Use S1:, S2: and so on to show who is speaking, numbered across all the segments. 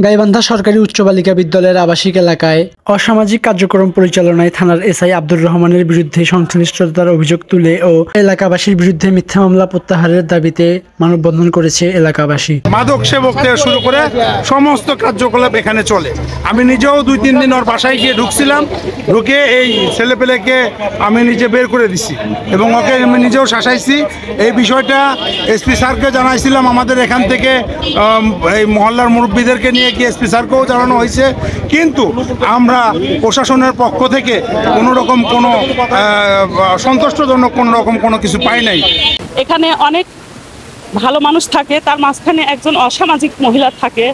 S1: গাইবান্ধা সরকারি উচ্চ বালিকা বিদ্যালয়ের আবাসিক এলাকায় অসামাজিক কার্যক্রম পরিচালনায় থানার এসআই আব্দুর রহমানের বিরুদ্ধে সংশ্লিষ্টতার অভিযোগ তুলে ও এলাকাবাসীর বিরুদ্ধে মিথ্যা মামলা প্রত্যাহারের দাবিতে মানববন্ধন করেছে এলাকাবাসী।
S2: মাদক সেবক থেকে শুরু করে সমস্ত কার্যকলাপ এখানে চলে। আমি নিজেও 2-3 দিন ওর বাসায় গিয়ে ঢুকছিলাম, ঢুকে এই ছেলেপেলেকে আমি নিজে বের করে দিছি এবং ওকে আমি নিজেও শাসাইছি। এই বিষয়টা এসপি স্যারকে জানাইছিলাম। আমাদের এখান থেকে এই মহল্লার মুরব্বীদেরকে নিয়ে কি এসপি স্যারকেও জানানো হয়েছে, কিন্তু আমরা প্রশাসনের পক্ষ থেকে কোনো রকম কোনো সন্তুষ্টজনক কোনো রকম কোনো কিছু পাই নাই।
S3: এখানে অনেক ভালো মানুষ থাকে, তার মাঝখানে একজন অসামাজিক মহিলা থাকে,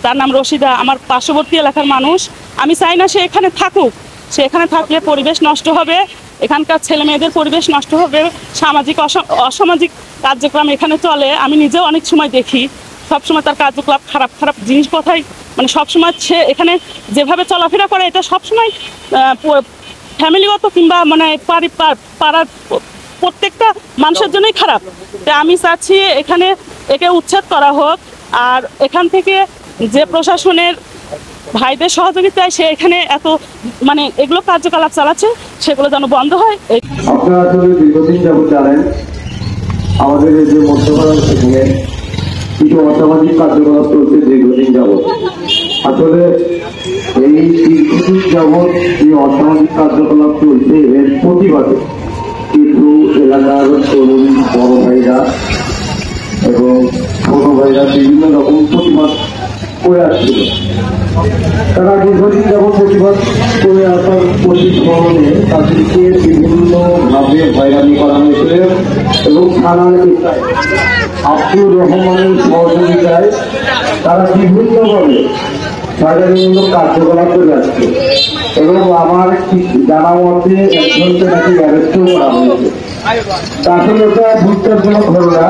S3: তার নাম রশিদা। আমার পার্শ্ববর্তী এলাকার মানুষ, আমি চাই না সে এখানে থাকুক। সে এখানে থাকলে পরিবেশ নষ্ট হবে, এখানকার ছেলে মেয়েদের পরিবেশ নষ্ট হবে, সামাজিক অসামাজিক কার্যক্রম এখানে চলে। আমি নিজেও অনেক সময় দেখি, সবসময় তার কার্যকলাপ খারাপ খারাপ জিনিস কথাই, মানে সবসময় সে এখানে যেভাবে চলাফেরা করে এটা সবসময় ফ্যামিলিগত কিংবা মানে পাড়ার প্রত্যেকটা মানুষের জন্যই খারাপ। তাই আমি চাচ্ছি এখানে একে উচ্ছেদ করা হোক, আর এখান থেকে যে প্রশাসনের ভাইদের সহযোগিতায় সে এখানে এত মানে এগুলো কার্যকলাপ চালাচ্ছে সেগুলো যেন বন্ধ হয়।
S4: আপনারা দীর্ঘদিন যাবত জানেন আমাদের এই যে মধ্যপাড়া সেখানে কিছু অসামাজিক কার্যকলাপ চলছে দীর্ঘদিন যাবত। আসলে এই দীর্ঘদিন যাবত যে অসামাজিক কার্যকলাপ চলছে এর প্রতিবাদে কিছু এলাকার তরুণ বড় ভাইরা এবং ছোট ভাইরা বিভিন্ন রকম প্রতিবাদ করে আসছিল। তারা দীর্ঘদিন যাবত প্রতিবাদ করে আসার প্রতিফলনে তাদেরকে বিভিন্নভাবে হয়রানি করা হয়েছে এবং থানার এলাকায় আব্দুর রহমানের সহযোগিতায় তারা বিভিন্নভাবে হয়রানিমূলক কার্যকলাপ করে আসছে এবং আমার জানা মতে একজনকে নাকি অ্যারেস্টও করা হয়েছে। আসলে এটা দুঃখজনক ঘটনা।